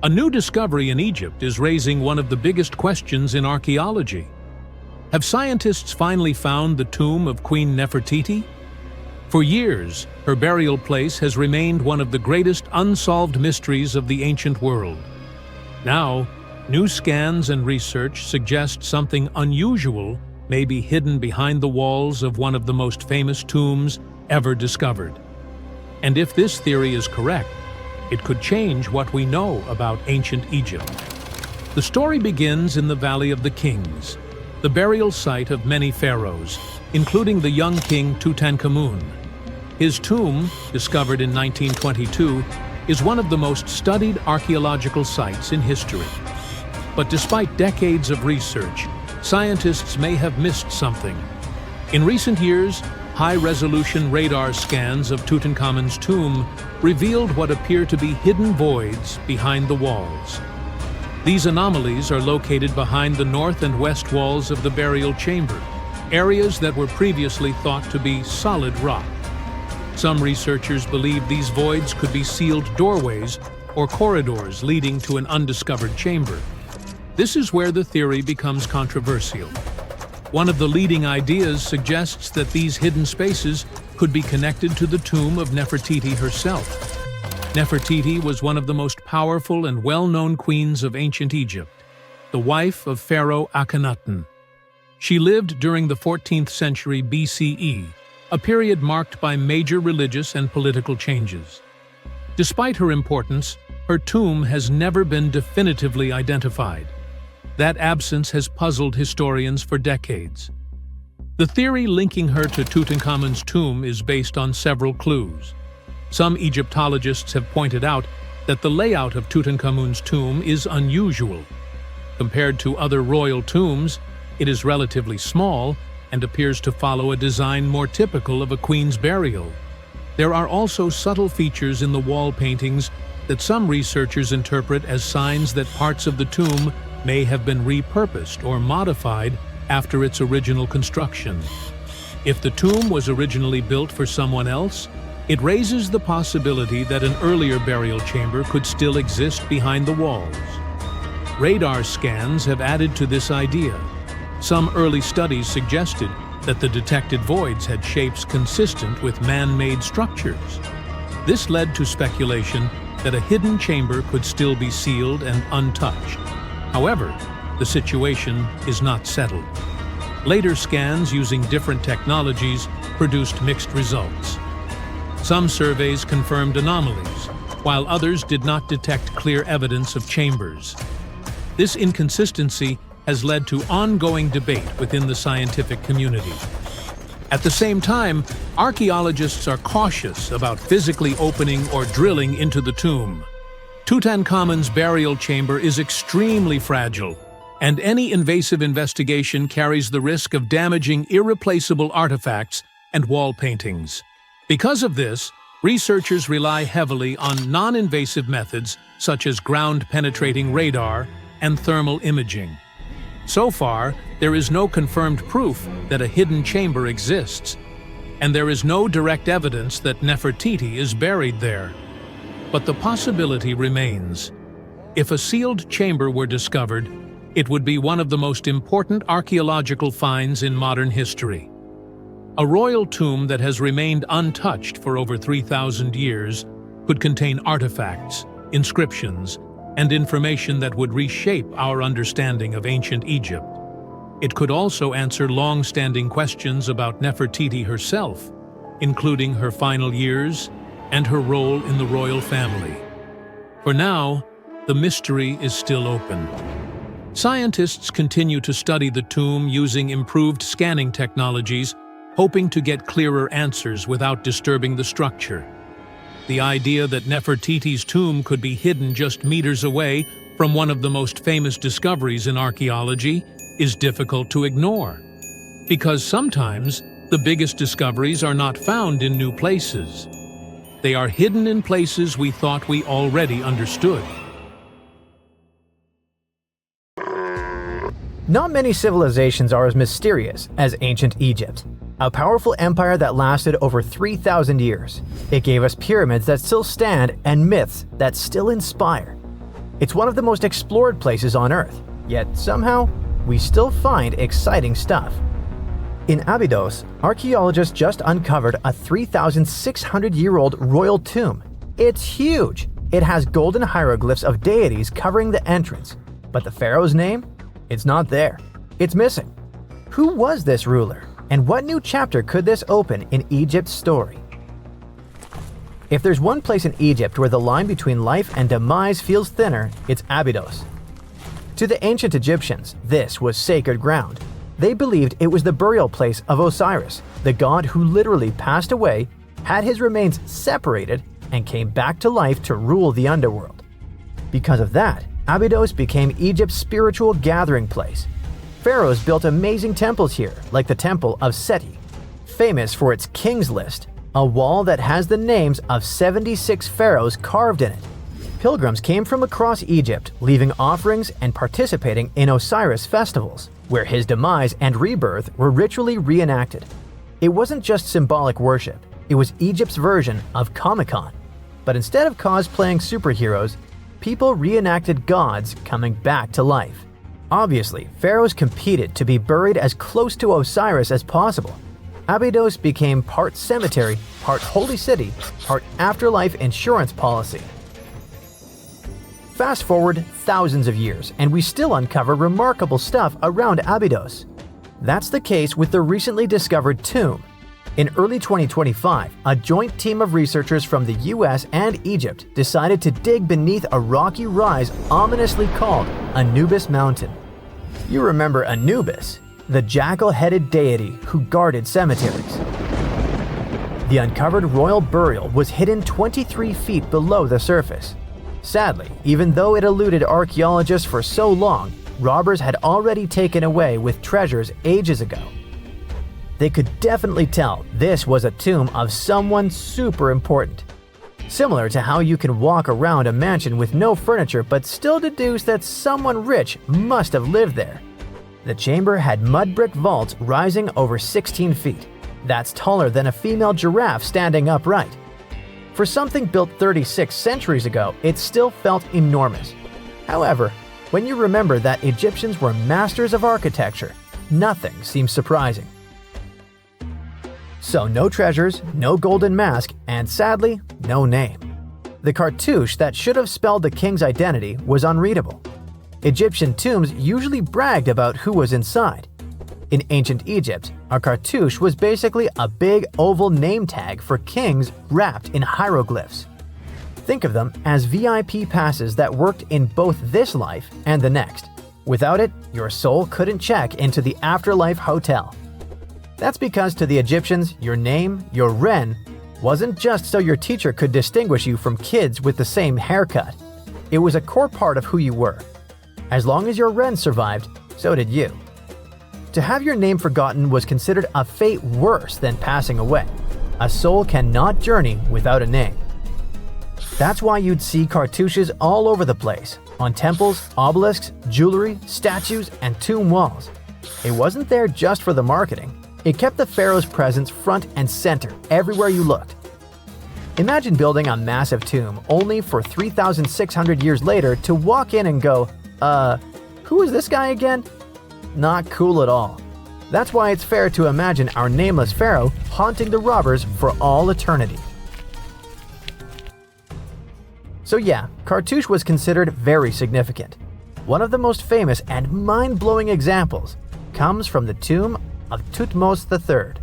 A new discovery in Egypt is raising one of the biggest questions in archaeology. Have scientists finally found the tomb of Queen Nefertiti? For years, her burial place has remained one of the greatest unsolved mysteries of the ancient world. Now, new scans and research suggest something unusual may be hidden behind the walls of one of the most famous tombs ever discovered. And if this theory is correct, it could change what we know about ancient Egypt. The story begins in the Valley of the Kings, the burial site of many pharaohs, including the young king Tutankhamun. His tomb, discovered in 1922, is one of the most studied archaeological sites in history. But despite decades of research, scientists may have missed something. In recent years, high-resolution radar scans of Tutankhamun's tomb revealed what appear to be hidden voids behind the walls. These anomalies are located behind the north and west walls of the burial chamber, areas that were previously thought to be solid rock. Some researchers believe these voids could be sealed doorways or corridors leading to an undiscovered chamber. This is where the theory becomes controversial. One of the leading ideas suggests that these hidden spaces could be connected to the tomb of Nefertiti herself. Nefertiti was one of the most powerful and well-known queens of ancient Egypt, the wife of Pharaoh Akhenaten. She lived during the 14th century BCE, a period marked by major religious and political changes. Despite her importance, her tomb has never been definitively identified. That absence has puzzled historians for decades. The theory linking her to Tutankhamun's tomb is based on several clues. Some Egyptologists have pointed out that the layout of Tutankhamun's tomb is unusual. Compared to other royal tombs, it is relatively small and appears to follow a design more typical of a queen's burial. There are also subtle features in the wall paintings that some researchers interpret as signs that parts of the tomb may have been repurposed or modified after its original construction. If the tomb was originally built for someone else, it raises the possibility that an earlier burial chamber could still exist behind the walls. Radar scans have added to this idea. Some early studies suggested that the detected voids had shapes consistent with man-made structures. This led to speculation that a hidden chamber could still be sealed and untouched. However, the situation is not settled. Later scans using different technologies produced mixed results. Some surveys confirmed anomalies, while others did not detect clear evidence of chambers. This inconsistency has led to ongoing debate within the scientific community. At the same time, archaeologists are cautious about physically opening or drilling into the tomb. Tutankhamun's burial chamber is extremely fragile, and any invasive investigation carries the risk of damaging irreplaceable artifacts and wall paintings. Because of this, researchers rely heavily on non-invasive methods such as ground-penetrating radar and thermal imaging. So far, there is no confirmed proof that a hidden chamber exists, and there is no direct evidence that Nefertiti is buried there. But the possibility remains. If a sealed chamber were discovered, it would be one of the most important archaeological finds in modern history. A royal tomb that has remained untouched for over 3,000 years could contain artifacts, inscriptions, and information that would reshape our understanding of ancient Egypt. It could also answer long-standing questions about Nefertiti herself, including her final years and her role in the royal family. For now, the mystery is still open. Scientists continue to study the tomb using improved scanning technologies, hoping to get clearer answers without disturbing the structure. The idea that Nefertiti's tomb could be hidden just meters away from one of the most famous discoveries in archaeology is difficult to ignore, because sometimes the biggest discoveries are not found in new places. They are hidden in places we thought we already understood. Not many civilizations are as mysterious as ancient Egypt, a powerful empire that lasted over 3,000 years. It gave us pyramids that still stand and myths that still inspire. It's one of the most explored places on Earth, yet somehow, we still find exciting stuff. In Abydos, archaeologists just uncovered a 3,600-year-old royal tomb. It's huge! It has golden hieroglyphs of deities covering the entrance, but the pharaoh's name? It's not there. It's missing. Who was this ruler, and what new chapter could this open in Egypt's story? If there's one place in Egypt where the line between life and demise feels thinner, it's Abydos. To the ancient Egyptians, this was sacred ground. They believed it was the burial place of Osiris, the god who literally passed away, had his remains separated, and came back to life to rule the underworld. Because of that, Abydos became Egypt's spiritual gathering place. Pharaohs built amazing temples here, like the Temple of Seti, famous for its King's List, a wall that has the names of 76 pharaohs carved in it. Pilgrims came from across Egypt, leaving offerings and participating in Osiris festivals, where his demise and rebirth were ritually reenacted. It wasn't just symbolic worship, it was Egypt's version of Comic-Con. But instead of cosplaying superheroes, people reenacted gods coming back to life. Obviously, pharaohs competed to be buried as close to Osiris as possible. Abydos became part cemetery, part holy city, part afterlife insurance policy. Fast forward thousands of years, and we still uncover remarkable stuff around Abydos. That's the case with the recently discovered tomb. In early 2025, a joint team of researchers from the US and Egypt decided to dig beneath a rocky rise ominously called Anubis Mountain. You remember Anubis, the jackal-headed deity who guarded cemeteries. The uncovered royal burial was hidden 23 feet below the surface. Sadly, even though it eluded archaeologists for so long, robbers had already taken away with treasures ages ago. They could definitely tell this was a tomb of someone super important. Similar to how you can walk around a mansion with no furniture but still deduce that someone rich must have lived there. The chamber had mud brick vaults rising over 16 feet. That's taller than a female giraffe standing upright. For something built 36 centuries ago, it still felt enormous. However, when you remember that Egyptians were masters of architecture, nothing seems surprising. So no treasures, no golden mask, and sadly, no name. The cartouche that should have spelled the king's identity was unreadable. Egyptian tombs usually bragged about who was inside. In ancient Egypt, a cartouche was basically a big oval name tag for kings wrapped in hieroglyphs. Think of them as VIP passes that worked in both this life and the next. Without it, your soul couldn't check into the afterlife hotel. That's because to the Egyptians, your name, your ren, wasn't just so your teacher could distinguish you from kids with the same haircut. It was a core part of who you were. As long as your ren survived, so did you. To have your name forgotten was considered a fate worse than passing away. A soul cannot journey without a name. That's why you'd see cartouches all over the place, on temples, obelisks, jewelry, statues, and tomb walls. It wasn't there just for the marketing. It kept the pharaoh's presence front and center everywhere you looked. Imagine building a massive tomb only for 3,600 years later to walk in and go, who is this guy again? Not cool at all. That's why it's fair to imagine our nameless pharaoh haunting the robbers for all eternity. So yeah, cartouche was considered very significant. One of the most famous and mind-blowing examples comes from the tomb of Thutmose III.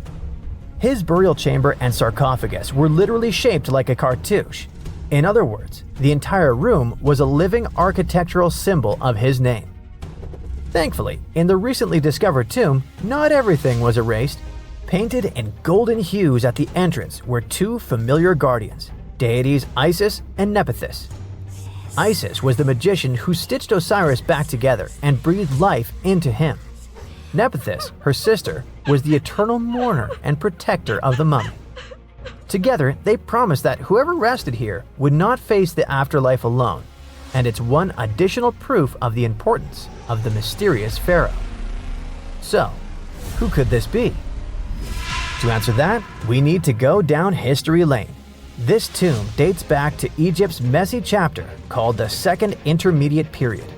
His burial chamber and sarcophagus were literally shaped like a cartouche. In other words, the entire room was a living architectural symbol of his name. Thankfully, in the recently discovered tomb, not everything was erased. Painted in golden hues at the entrance were two familiar guardians, deities Isis and Nephthys. Isis was the magician who stitched Osiris back together and breathed life into him. Nephthys, her sister, was the eternal mourner and protector of the mummy. Together, they promised that whoever rested here would not face the afterlife alone, and it's one additional proof of the importance of the mysterious pharaoh. So, who could this be? To answer that, we need to go down history lane. This tomb dates back to Egypt's messy chapter called the Second Intermediate Period.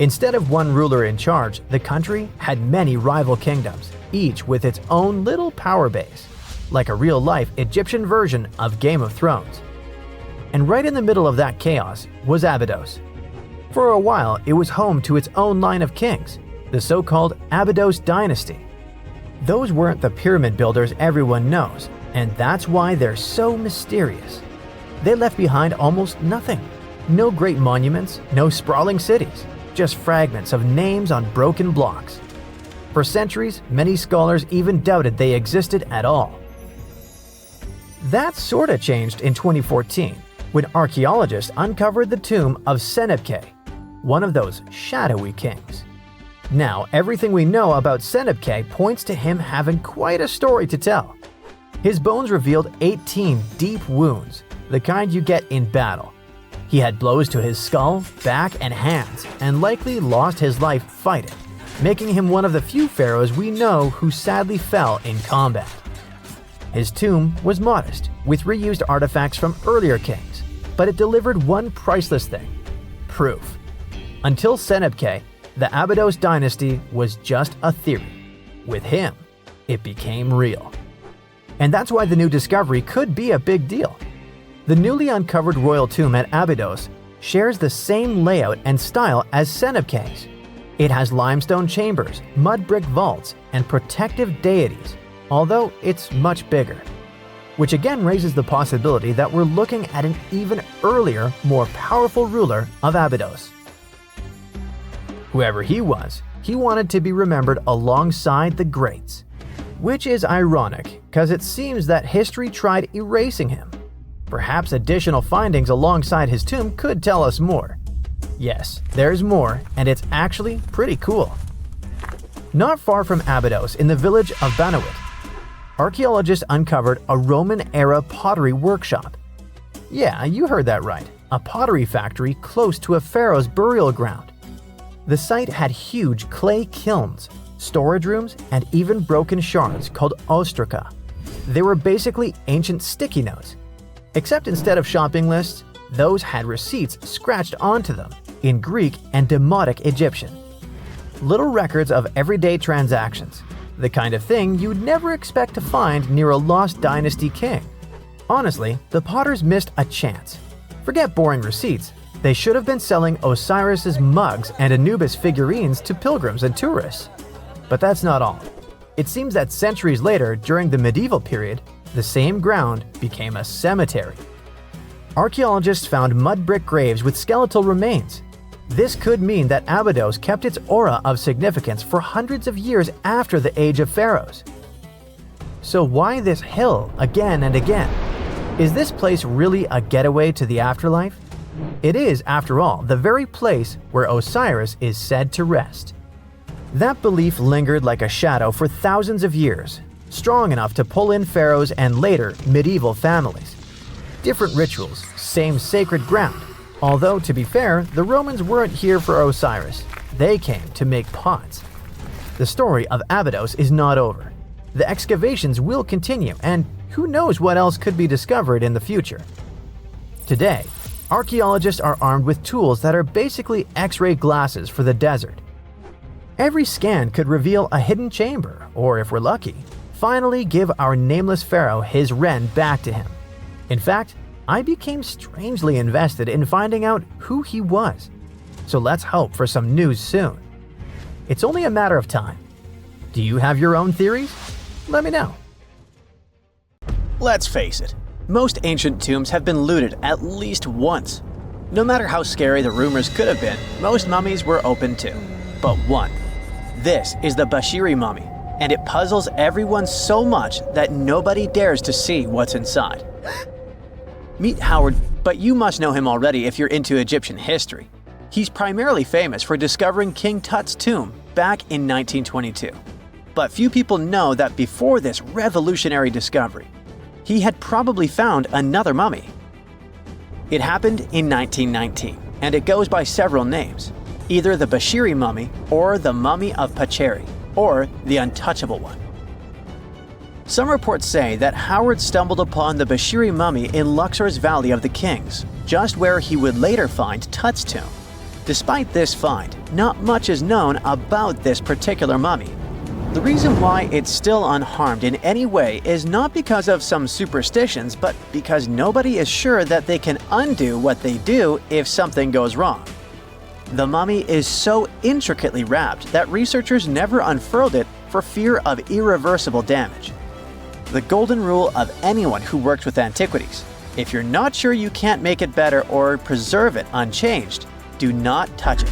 Instead of one ruler in charge, the country had many rival kingdoms, each with its own little power base, like a real-life Egyptian version of Game of Thrones. And right in the middle of that chaos was Abydos. For a while, it was home to its own line of kings, the so-called Abydos dynasty. Those weren't the pyramid builders everyone knows, and that's why they're so mysterious. They left behind almost nothing. No great monuments, no sprawling cities, just fragments of names on broken blocks. For centuries, many scholars even doubted they existed at all. That sorta changed in 2014, when archaeologists uncovered the tomb of Senebkay, one of those shadowy kings. Now, everything we know about Senebkay points to him having quite a story to tell. His bones revealed 18 deep wounds, the kind you get in battle. He had blows to his skull, back, and hands, and likely lost his life fighting, making him one of the few pharaohs we know who sadly fell in combat. His tomb was modest, with reused artifacts from earlier kings, but it delivered one priceless thing: proof. Until Senebkay, the Abydos dynasty was just a theory. With him, it became real. And that's why the new discovery could be a big deal. The newly uncovered royal tomb at Abydos shares the same layout and style as Senebkay's. It has limestone chambers, mud brick vaults, and protective deities, although it's much bigger. Which again raises the possibility that we're looking at an even earlier, more powerful ruler of Abydos. Whoever he was, he wanted to be remembered alongside the greats. Which is ironic, because it seems that history tried erasing him. Perhaps additional findings alongside his tomb could tell us more. Yes, there's more, and it's actually pretty cool. Not far from Abydos, in the village of Banawit, archaeologists uncovered a Roman-era pottery workshop. Yeah, you heard that right, a pottery factory close to a pharaoh's burial ground. The site had huge clay kilns, storage rooms, and even broken shards called ostraca. They were basically ancient sticky notes. Except instead of shopping lists, those had receipts scratched onto them in Greek and Demotic Egyptian. Little records of everyday transactions, the kind of thing you'd never expect to find near a lost dynasty king. Honestly, the potters missed a chance. Forget boring receipts, they should have been selling Osiris's mugs and Anubis figurines to pilgrims and tourists. But that's not all. It seems that centuries later, during the medieval period, the same ground became a cemetery. Archaeologists found mud brick graves with skeletal remains. This could mean that Abydos kept its aura of significance for hundreds of years after the age of pharaohs. So why this hill again and again? Is this place really a getaway to the afterlife? It is, after all, the very place where Osiris is said to rest. That belief lingered like a shadow for thousands of years, strong enough to pull in pharaohs and later medieval families. Different rituals, same sacred ground. Although, to be fair, the Romans weren't here for Osiris. They came to make pots. The story of Abydos is not over. The excavations will continue, and who knows what else could be discovered in the future. Today, archaeologists are armed with tools that are basically X-ray glasses for the desert. Every scan could reveal a hidden chamber, or if we're lucky, finally give our nameless pharaoh his wren back to him. In fact, I became strangely invested in finding out who he was. So let's hope for some news soon. It's only a matter of time. Do you have your own theories? Let me know. Let's face it, most ancient tombs have been looted at least once. No matter how scary the rumors could have been, most mummies were open to. But one. This is the Bashiri mummy, and it puzzles everyone so much that nobody dares to see what's inside. Meet Howard, but you must know him already if you're into Egyptian history. He's primarily famous for discovering King Tut's tomb back in 1922. But few people know that before this revolutionary discovery, he had probably found another mummy. It happened in 1919, and it goes by several names, either the Bashiri mummy or the mummy of Pacheri, or the untouchable one. Some reports say that Howard stumbled upon the Bashiri mummy in Luxor's Valley of the Kings, just where he would later find Tut's tomb. Despite this find, not much is known about this particular mummy. The reason why it's still unharmed in any way is not because of some superstitions, but because nobody is sure that they can undo what they do if something goes wrong. The mummy is so intricately wrapped that researchers never unfurled it for fear of irreversible damage. The golden rule of anyone who works with antiquities: if you're not sure you can't make it better or preserve it unchanged, do not touch it.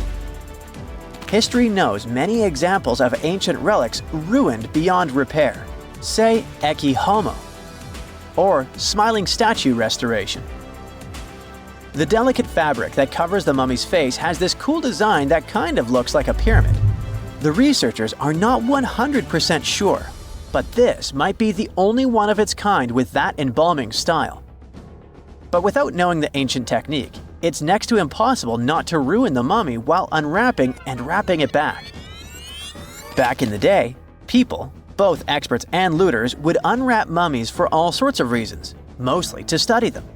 History knows many examples of ancient relics ruined beyond repair, say Ecce Homo, or smiling statue restoration. The delicate fabric that covers the mummy's face has this cool design that kind of looks like a pyramid. The researchers are not 100% sure, but this might be the only one of its kind with that embalming style. But without knowing the ancient technique, it's next to impossible not to ruin the mummy while unwrapping and wrapping it back. Back in the day, people, both experts and looters, would unwrap mummies for all sorts of reasons, mostly to study them.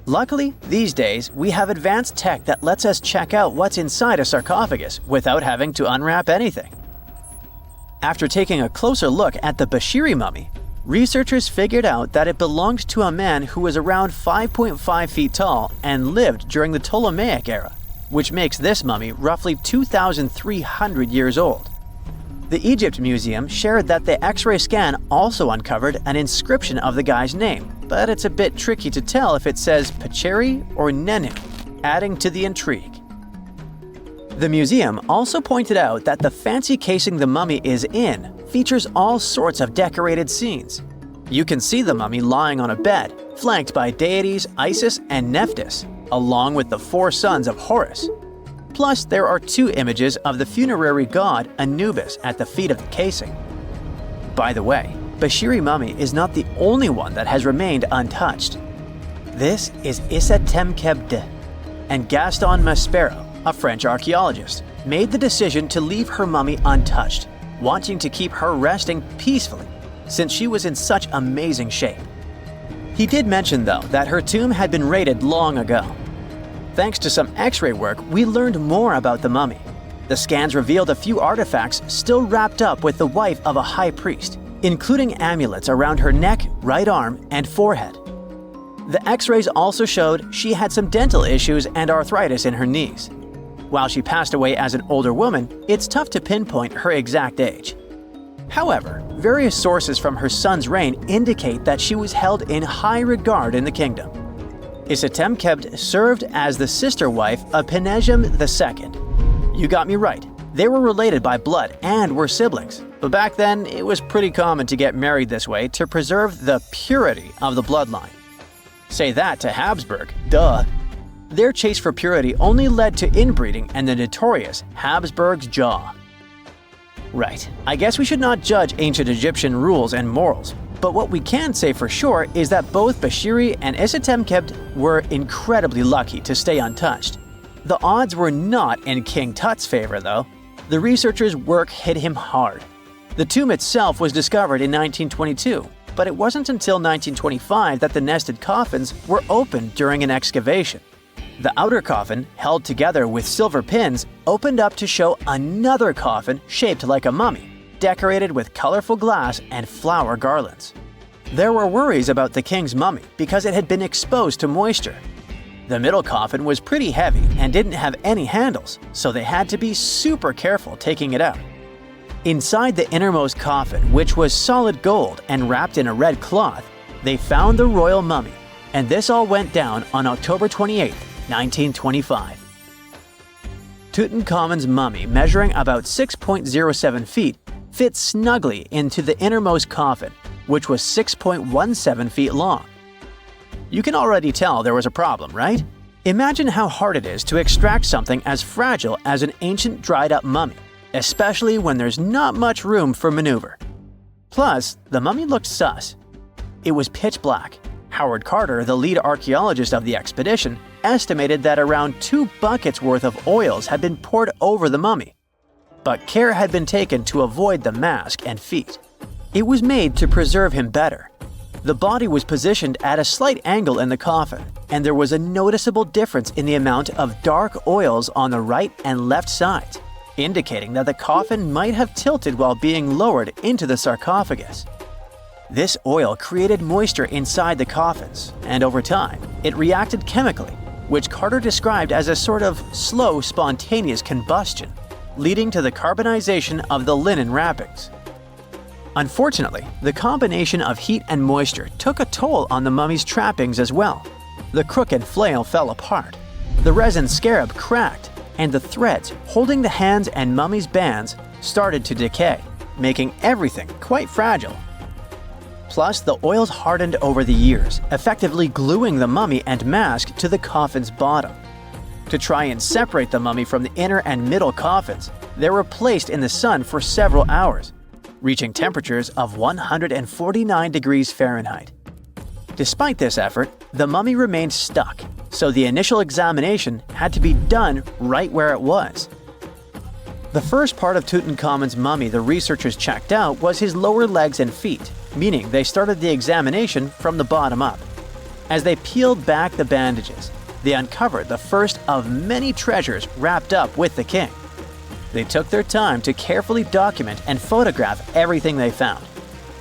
Luckily, these days, we have advanced tech that lets us check out what's inside a sarcophagus without having to unwrap anything. After taking a closer look at the Bashiri mummy, researchers figured out that it belonged to a man who was around 5.5 feet tall and lived during the Ptolemaic era, which makes this mummy roughly 2,300 years old. The Egypt Museum shared that the X-ray scan also uncovered an inscription of the guy's name, but it's a bit tricky to tell if it says Pacheri or Nenu, adding to the intrigue. The museum also pointed out that the fancy casing the mummy is in features all sorts of decorated scenes. You can see the mummy lying on a bed, flanked by deities Isis and Nephthys, along with the 4 sons of Horus. Plus, there are 2 images of the funerary god Anubis at the feet of the casing. By the way, Bashiri mummy is not the only one that has remained untouched. This is Issa Temkebde, and Gaston Maspero, a French archaeologist, made the decision to leave her mummy untouched, wanting to keep her resting peacefully since she was in such amazing shape. He did mention, though, that her tomb had been raided long ago. Thanks to some X-ray work, we learned more about the mummy. The scans revealed a few artifacts still wrapped up with the wife of a high priest, including amulets around her neck, right arm, and forehead. The X-rays also showed she had some dental issues and arthritis in her knees. While she passed away as an older woman, it's tough to pinpoint her exact age. However, various sources from her son's reign indicate that she was held in high regard in the kingdom. Isitemkebd served as the sister wife of Penejam II. You got me right, they were related by blood and were siblings, but back then it was pretty common to get married this way to preserve the purity of the bloodline. Say that to Habsburg, duh. Their chase for purity only led to inbreeding and the notorious Habsburg's jaw. Right, I guess we should not judge ancient Egyptian rules and morals, but what we can say for sure is that both Bashiri and Isitemkebd were incredibly lucky to stay untouched. The odds were not in King Tut's favor, though. The researchers' work hit him hard. The tomb itself was discovered in 1922, but it wasn't until 1925 that the nested coffins were opened during an excavation. The outer coffin, held together with silver pins, opened up to show another coffin shaped like a mummy, decorated with colorful glass and flower garlands. There were worries about the king's mummy because it had been exposed to moisture. The middle coffin was pretty heavy and didn't have any handles, so they had to be super careful taking it out. Inside the innermost coffin, which was solid gold and wrapped in a red cloth, they found the royal mummy, and this all went down on October 28, 1925. Tutankhamun's mummy, measuring about 6.07 feet, fit snugly into the innermost coffin, which was 6.17 feet long. You can already tell there was a problem, right? Imagine how hard it is to extract something as fragile as an ancient dried-up mummy, especially when there's not much room for maneuver. Plus, the mummy looked sus. It was pitch black. Howard Carter, the lead archaeologist of the expedition, estimated that around 2 buckets worth of oils had been poured over the mummy. But care had been taken to avoid the mask and feet. It was made to preserve him better. The body was positioned at a slight angle in the coffin, and there was a noticeable difference in the amount of dark oils on the right and left sides, indicating that the coffin might have tilted while being lowered into the sarcophagus. This oil created moisture inside the coffins, and over time, it reacted chemically, which Carter described as a sort of slow, spontaneous combustion, leading to the carbonization of the linen wrappings. Unfortunately, the combination of heat and moisture took a toll on the mummy's trappings as well. The crooked flail fell apart, the resin scarab cracked, and the threads holding the hands and mummy's bands started to decay, making everything quite fragile. Plus, the oils hardened over the years, effectively gluing the mummy and mask to the coffin's bottom. To try and separate the mummy from the inner and middle coffins, they were placed in the sun for several hours, reaching temperatures of 149 degrees Fahrenheit. Despite this effort, the mummy remained stuck, so the initial examination had to be done right where it was. The first part of Tutankhamun's mummy the researchers checked out was his lower legs and feet, meaning they started the examination from the bottom up. As they peeled back the bandages, they uncovered the first of many treasures wrapped up with the king. They took their time to carefully document and photograph everything they found.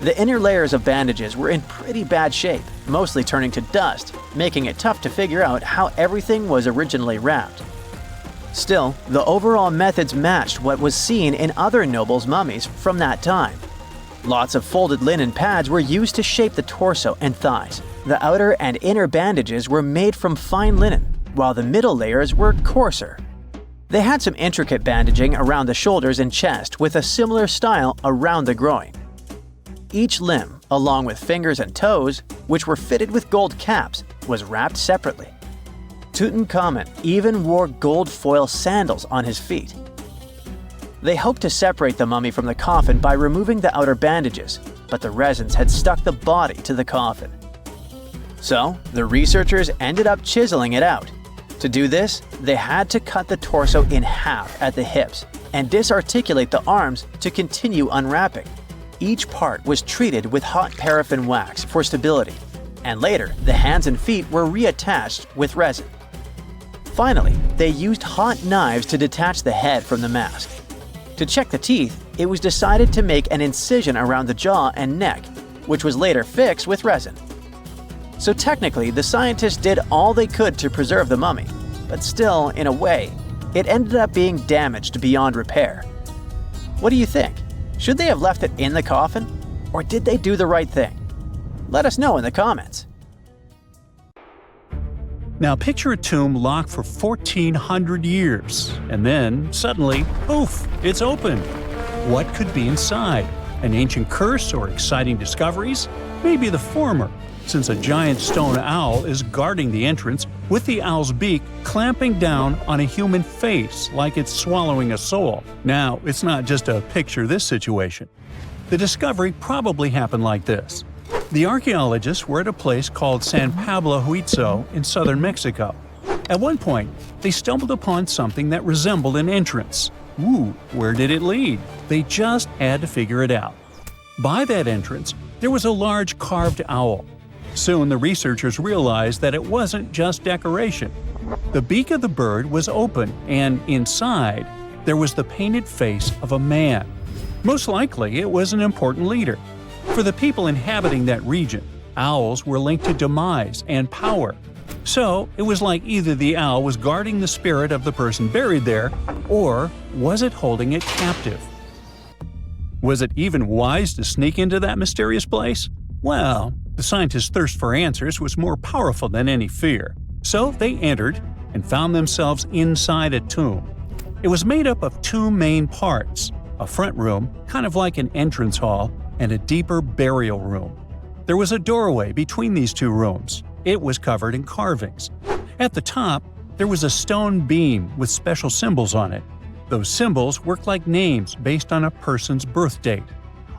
The inner layers of bandages were in pretty bad shape, mostly turning to dust, making it tough to figure out how everything was originally wrapped. Still, the overall methods matched what was seen in other nobles' mummies from that time. Lots of folded linen pads were used to shape the torso and thighs. The outer and inner bandages were made from fine linen, while the middle layers were coarser. They had some intricate bandaging around the shoulders and chest with a similar style around the groin. Each limb, along with fingers and toes, which were fitted with gold caps, was wrapped separately. Tutankhamun even wore gold foil sandals on his feet. They hoped to separate the mummy from the coffin by removing the outer bandages, but the resins had stuck the body to the coffin. So, the researchers ended up chiseling it out. To do this, they had to cut the torso in half at the hips and disarticulate the arms to continue unwrapping. Each part was treated with hot paraffin wax for stability, and later the hands and feet were reattached with resin. Finally, they used hot knives to detach the head from the mask. To check the teeth, it was decided to make an incision around the jaw and neck, which was later fixed with resin. So technically, the scientists did all they could to preserve the mummy, but still, in a way, it ended up being damaged beyond repair. What do you think? Should they have left it in the coffin? Or did they do the right thing? Let us know in the comments. Now picture a tomb locked for 1,400 years, and then, suddenly, poof, it's open. What could be inside? An ancient curse or exciting discoveries? Maybe the former, since a giant stone owl is guarding the entrance with the owl's beak clamping down on a human face like it's swallowing a soul. Now, it's not just a picture this situation. The discovery probably happened like this. The archaeologists were at a place called San Pablo Huitzo in southern Mexico. At one point, they stumbled upon something that resembled an entrance. Ooh, where did it lead? They just had to figure it out. By that entrance, there was a large carved owl. Soon the researchers realized that it wasn't just decoration. The beak of the bird was open, and inside, there was the painted face of a man. Most likely, it was an important leader. For the people inhabiting that region, owls were linked to demise and power. So, it was like either the owl was guarding the spirit of the person buried there, or was it holding it captive? Was it even wise to sneak into that mysterious place? Well, the scientists' thirst for answers was more powerful than any fear. So they entered and found themselves inside a tomb. It was made up of two main parts, a front room, kind of like an entrance hall, and a deeper burial room. There was a doorway between these two rooms. It was covered in carvings. At the top, there was a stone beam with special symbols on it. Those symbols worked like names based on a person's birth date.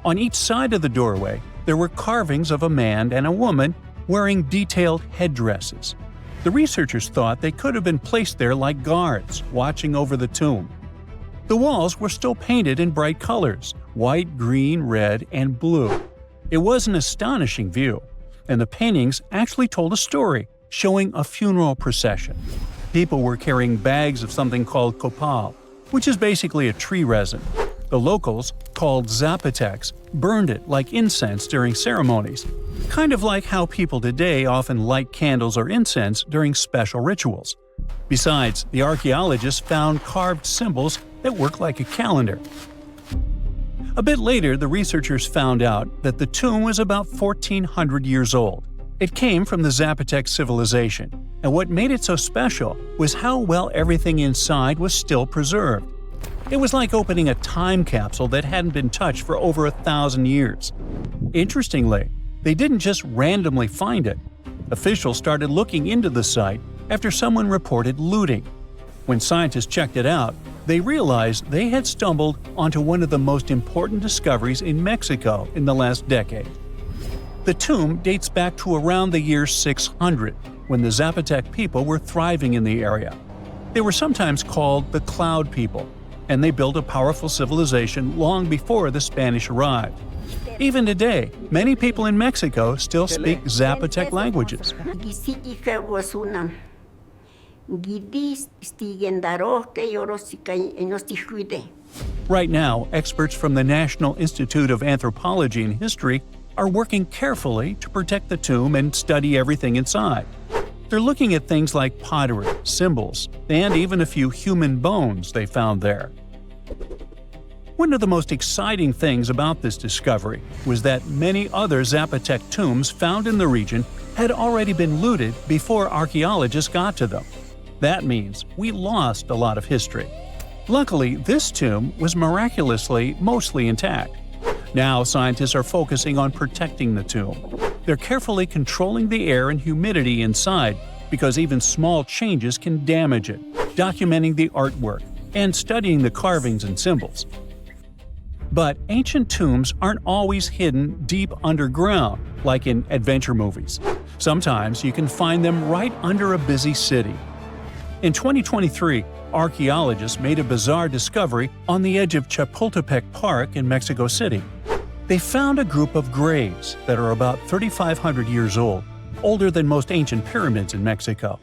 On each side of the doorway, there were carvings of a man and a woman wearing detailed headdresses. The researchers thought they could have been placed there like guards, watching over the tomb. The walls were still painted in bright colors – white, green, red, and blue. It was an astonishing view, and the paintings actually told a story, showing a funeral procession. People were carrying bags of something called copal, which is basically a tree resin. The locals, called Zapotecs, burned it like incense during ceremonies, kind of like how people today often light candles or incense during special rituals. Besides, the archaeologists found carved symbols that work like a calendar. A bit later, the researchers found out that the tomb was about 1,400 years old. It came from the Zapotec civilization, and what made it so special was how well everything inside was still preserved. It was like opening a time capsule that hadn't been touched for over 1,000 years. Interestingly, they didn't just randomly find it. Officials started looking into the site after someone reported looting. When scientists checked it out, they realized they had stumbled onto one of the most important discoveries in Mexico in the last decade. The tomb dates back to around the year 600, when the Zapotec people were thriving in the area. They were sometimes called the Cloud People, and they built a powerful civilization long before the Spanish arrived. Even today, many people in Mexico still speak Zapotec languages. Right now, experts from the National Institute of Anthropology and History are working carefully to protect the tomb and study everything inside. They're looking at things like pottery, symbols, and even a few human bones they found there. One of the most exciting things about this discovery was that many other Zapotec tombs found in the region had already been looted before archaeologists got to them. That means we lost a lot of history. Luckily, this tomb was miraculously mostly intact. Now scientists are focusing on protecting the tomb. They're carefully controlling the air and humidity inside because even small changes can damage it, documenting the artwork, and studying the carvings and symbols. But ancient tombs aren't always hidden deep underground, like in adventure movies. Sometimes you can find them right under a busy city. In 2023, archaeologists made a bizarre discovery on the edge of Chapultepec Park in Mexico City. They found a group of graves that are about 3,500 years old, older than most ancient pyramids in Mexico.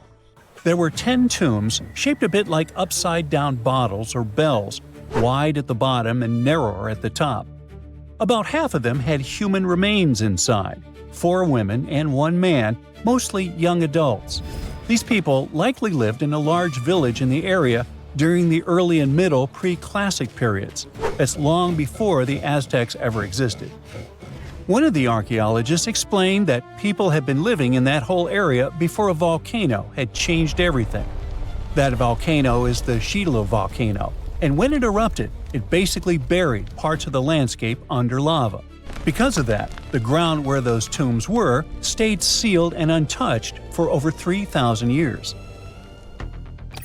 There were 10 tombs shaped a bit like upside-down bottles or bells, wide at the bottom and narrower at the top. About half of them had human remains inside, 4 women and 1 man, mostly young adults. These people likely lived in a large village in the area during the early and middle pre-classic periods. That's long before the Aztecs ever existed. One of the archaeologists explained that people had been living in that whole area before a volcano had changed everything. That volcano is the Chitala volcano, and when it erupted, it basically buried parts of the landscape under lava. Because of that, the ground where those tombs were stayed sealed and untouched for over 3,000 years.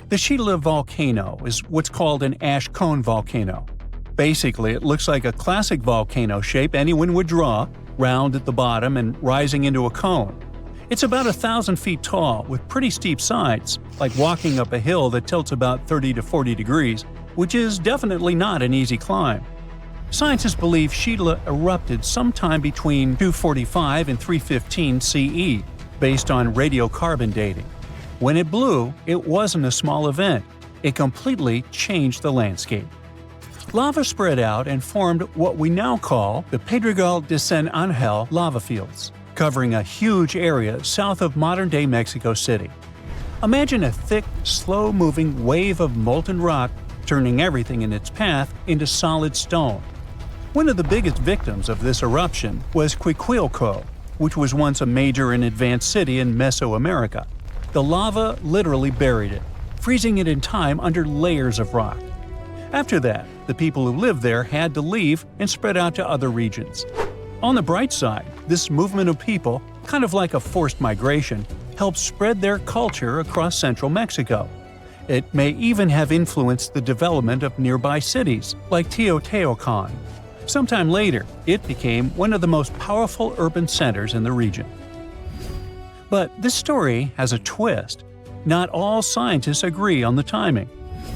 The Chitala volcano is what's called an ash cone volcano. Basically, it looks like a classic volcano shape anyone would draw, round at the bottom and rising into a cone. It's about 1,000 feet tall with pretty steep sides, like walking up a hill that tilts about 30 to 40 degrees, which is definitely not an easy climb. Scientists believe Chitala erupted sometime between 245 and 315 CE, based on radiocarbon dating. When it blew, it wasn't a small event. It completely changed the landscape. Lava spread out and formed what we now call the Pedregal de San Angel lava fields, covering a huge area south of modern-day Mexico City. Imagine a thick, slow-moving wave of molten rock turning everything in its path into solid stone. One of the biggest victims of this eruption was Cuicuilco, which was once a major and advanced city in Mesoamerica. The lava literally buried it, freezing it in time under layers of rock. After that, the people who lived there had to leave and spread out to other regions. On the bright side, this movement of people, kind of like a forced migration, helped spread their culture across central Mexico. It may even have influenced the development of nearby cities, like Teotihuacan. Sometime later, it became one of the most powerful urban centers in the region. But this story has a twist. Not all scientists agree on the timing.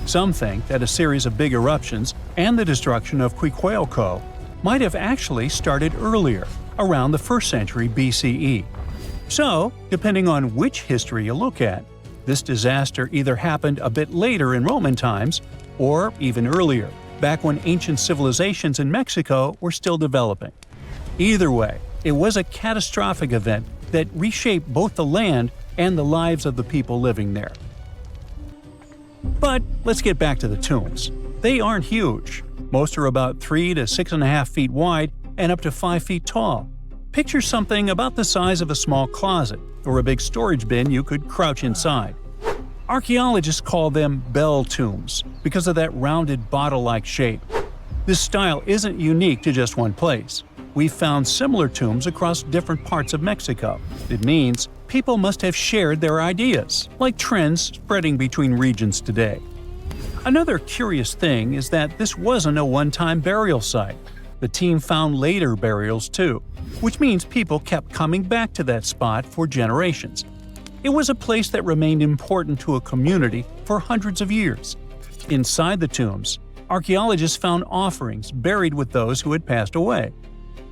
Some think that a series of big eruptions and the destruction of Quiquaoco might have actually started earlier, around the 1st century BCE. So, depending on which history you look at, this disaster either happened a bit later in Roman times or even earlier, back when ancient civilizations in Mexico were still developing. Either way, it was a catastrophic event that reshaped both the land and the lives of the people living there. But let's get back to the tombs. They aren't huge. Most are about 3 to 6.5 feet wide and up to 5 feet tall. Picture something about the size of a small closet or a big storage bin you could crouch inside. Archaeologists call them bell tombs because of that rounded bottle-like shape. This style isn't unique to just one place. We've found similar tombs across different parts of Mexico. It means people must have shared their ideas, like trends spreading between regions today. Another curious thing is that this wasn't a one-time burial site. The team found later burials too, which means people kept coming back to that spot for generations. It was a place that remained important to a community for hundreds of years. Inside the tombs, archaeologists found offerings buried with those who had passed away.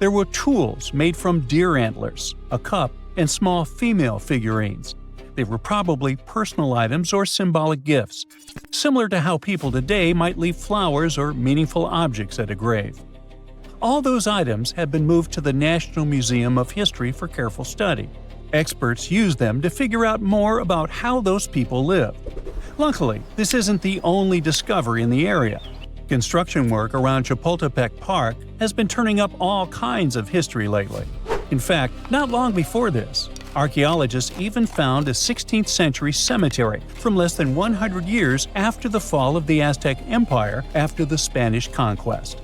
There were tools made from deer antlers, a cup, and small female figurines. They were probably personal items or symbolic gifts, similar to how people today might leave flowers or meaningful objects at a grave. All those items have been moved to the National Museum of History for careful study. Experts use them to figure out more about how those people lived. Luckily, this isn't the only discovery in the area. Construction work around Chapultepec Park has been turning up all kinds of history lately. In fact, not long before this, archaeologists even found a 16th century cemetery from less than 100 years after the fall of the Aztec Empire after the Spanish conquest.